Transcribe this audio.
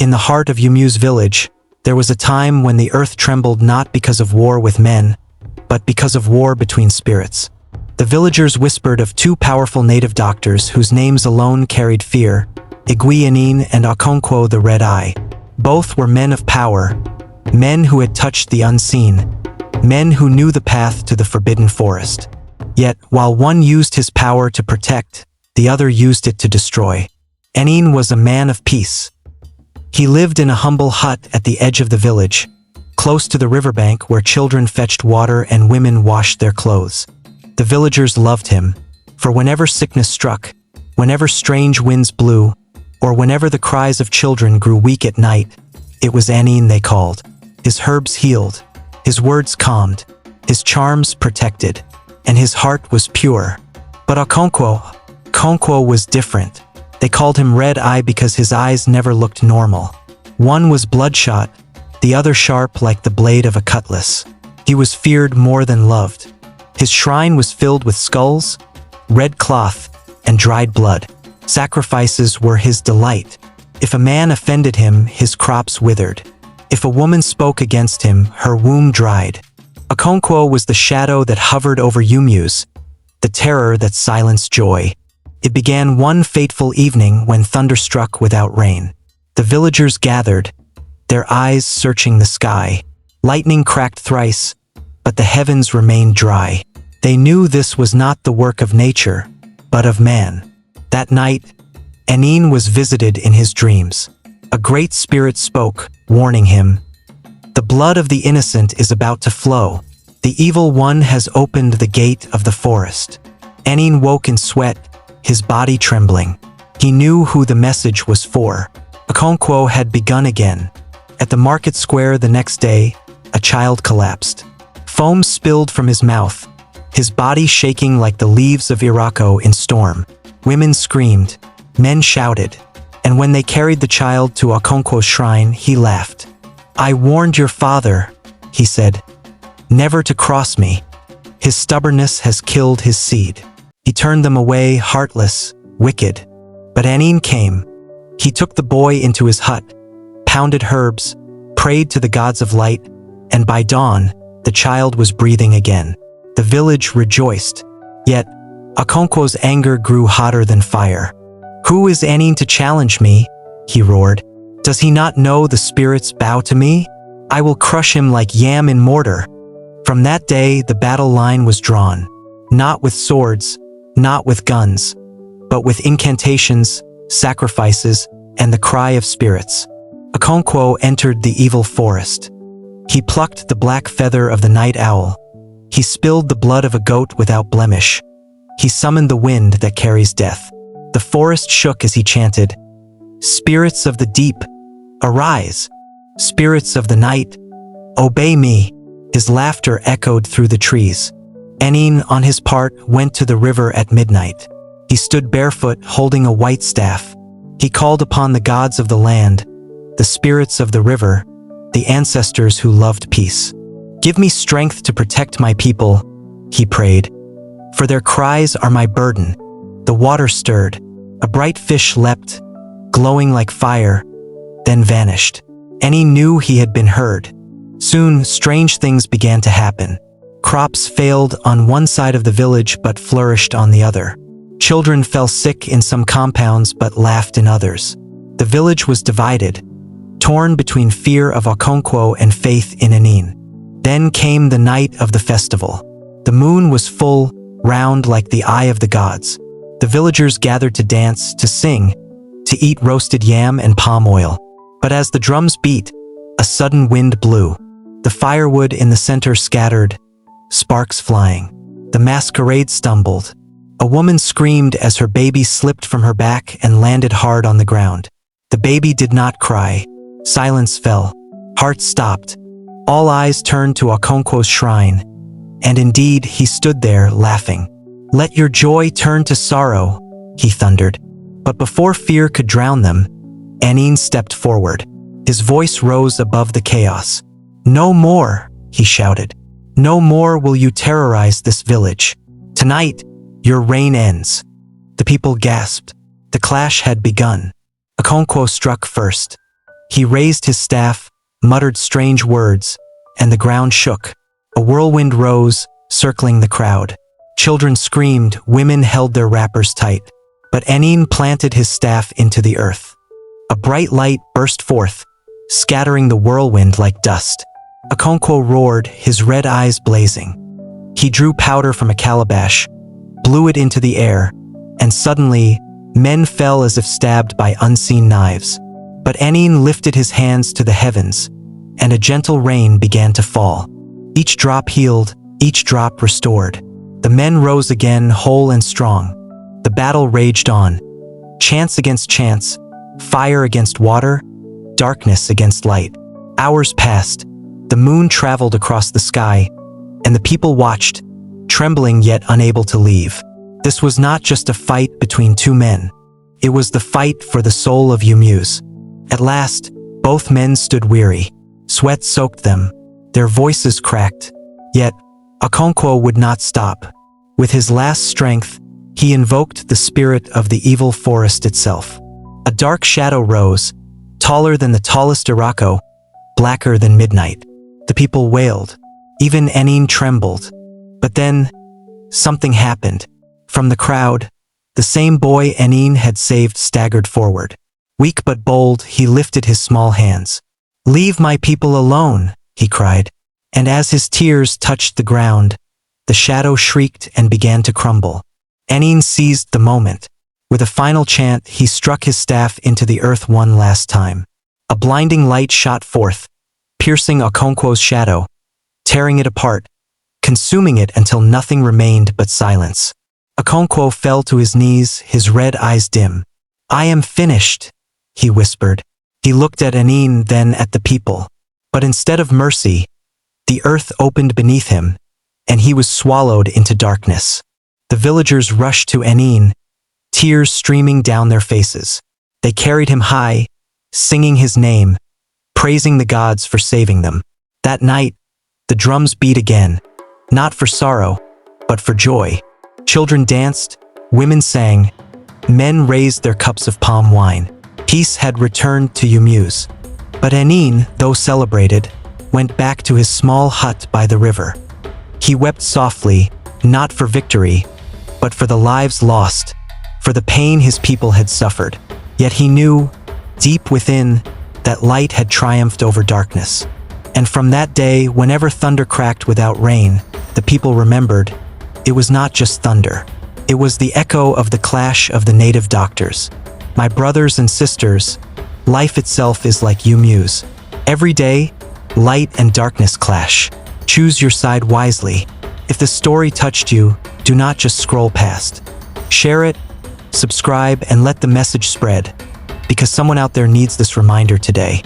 In the heart of Yumu's village, there was a time when the earth trembled not because of war with men, but because of war between spirits. The villagers whispered of two powerful native doctors whose names alone carried fear, Iguianin and Okonkwo the Red Eye. Both were men of power, men who had touched the unseen, men who knew the path to the forbidden forest. Yet, while one used his power to protect, the other used it to destroy. Enin was a man of peace. He lived in a humble hut at the edge of the village, close to the riverbank where children fetched water and women washed their clothes. The villagers loved him, for whenever sickness struck, whenever strange winds blew, or whenever the cries of children grew weak at night, it was Enin they called. His herbs healed, his words calmed, his charms protected, and his heart was pure. But Okonkwo was different. They called him Red Eye because his eyes never looked normal. One was bloodshot, the other sharp like the blade of a cutlass. He was feared more than loved. His shrine was filled with skulls, red cloth, and dried blood. Sacrifices were his delight. If a man offended him, his crops withered. If a woman spoke against him, her womb dried. Okonkwo was the shadow that hovered over Yumu's, the terror that silenced joy. It began one fateful evening when thunder struck without rain. The villagers gathered, their eyes searching the sky. Lightning cracked thrice, but the heavens remained dry. They knew this was not the work of nature, but of man. That night, Enin was visited in his dreams. A great spirit spoke, warning him, "The blood of the innocent is about to flow. The evil one has opened the gate of the forest." Enin woke in sweat, his body trembling. He knew who the message was for. Okonkwo had begun again. At the market square the next day, a child collapsed. Foam spilled from his mouth, his body shaking like the leaves of Irako in storm. Women screamed, men shouted, and when they carried the child to Okonkwo's shrine, he laughed. "I warned your father," he said, "never to cross me. His stubbornness has killed his seed. He turned them away, heartless, wicked." But Enin came. He took the boy into his hut, pounded herbs, prayed to the gods of light, and by dawn, the child was breathing again. The village rejoiced. Yet, Okonkwo's anger grew hotter than fire. "Who is Enin to challenge me?" he roared. "Does he not know the spirits bow to me? I will crush him like yam in mortar." From that day, the battle line was drawn. Not with swords, not with guns, but with incantations, sacrifices, and the cry of spirits. Okonkwo entered the evil forest. He plucked the black feather of the night owl. He spilled the blood of a goat without blemish. He summoned the wind that carries death. The forest shook as he chanted, "Spirits of the deep, arise! Spirits of the night, obey me!" His laughter echoed through the trees. Enin, on his part, went to the river at midnight. He stood barefoot, holding a white staff. He called upon the gods of the land, the spirits of the river, the ancestors who loved peace. "Give me strength to protect my people," he prayed, "for their cries are my burden." The water stirred. A bright fish leapt, glowing like fire, then vanished. Enin knew he had been heard. Soon, strange things began to happen. Crops failed on one side of the village but flourished on the other. Children fell sick in some compounds but laughed in others. The village was divided, torn between fear of Okonkwo and faith in Enin. Then came the night of the festival. The moon was full, round like the eye of the gods. The villagers gathered to dance, to sing, to eat roasted yam and palm oil. But as the drums beat, a sudden wind blew. The firewood in the center scattered, sparks flying. The masquerade stumbled. A woman screamed as her baby slipped from her back and landed hard on the ground. The baby did not cry. Silence fell. Hearts stopped. All eyes turned to Okonkwo's shrine, and indeed he stood there laughing. "Let your joy turn to sorrow," he thundered. But before fear could drown them, Enin stepped forward. His voice rose above the chaos. "No more," he shouted. "No more will you terrorize this village. Tonight, your reign ends." The people gasped. The clash had begun. Okonkwo struck first. He raised his staff, muttered strange words, and the ground shook. A whirlwind rose, circling the crowd. Children screamed, women held their wrappers tight. But Enin planted his staff into the earth. A bright light burst forth, scattering the whirlwind like dust. Okonkwo roared, his red eyes blazing. He drew powder from a calabash, blew it into the air, and suddenly, men fell as if stabbed by unseen knives. But Enin lifted his hands to the heavens, and a gentle rain began to fall. Each drop healed, each drop restored. The men rose again, whole and strong. The battle raged on. Chance against chance, fire against water, darkness against light. Hours passed. The moon traveled across the sky, and the people watched, trembling yet unable to leave. This was not just a fight between two men. It was the fight for the soul of Yumuse. At last, both men stood weary. Sweat soaked them. Their voices cracked. Yet, Okonkwo would not stop. With his last strength, he invoked the spirit of the evil forest itself. A dark shadow rose, taller than the tallest Irako, blacker than midnight. The people wailed. Even Enin trembled. But then, something happened. From the crowd, the same boy Enin had saved staggered forward. Weak but bold, he lifted his small hands. "Leave my people alone," he cried. And as his tears touched the ground, the shadow shrieked and began to crumble. Enin seized the moment. With a final chant, he struck his staff into the earth one last time. A blinding light shot forth, piercing Okonkwo's shadow, tearing it apart, consuming it until nothing remained but silence. Okonkwo fell to his knees, his red eyes dim. "I am finished," he whispered. He looked at Enin, then at the people. But instead of mercy, the earth opened beneath him, and he was swallowed into darkness. The villagers rushed to Enin, tears streaming down their faces. They carried him high, singing his name, praising the gods for saving them. That night, the drums beat again, not for sorrow, but for joy. Children danced, women sang, men raised their cups of palm wine. Peace had returned to Yumuse. But Enin, though celebrated, went back to his small hut by the river. He wept softly, not for victory, but for the lives lost, for the pain his people had suffered. Yet he knew, deep within, that light had triumphed over darkness. And from that day, whenever thunder cracked without rain, the people remembered, it was not just thunder. It was the echo of the clash of the native doctors. My brothers and sisters, life itself is like Yumuse. Every day, light and darkness clash. Choose your side wisely. If the story touched you, do not just scroll past. Share it, subscribe, and let the message spread, because someone out there needs this reminder today.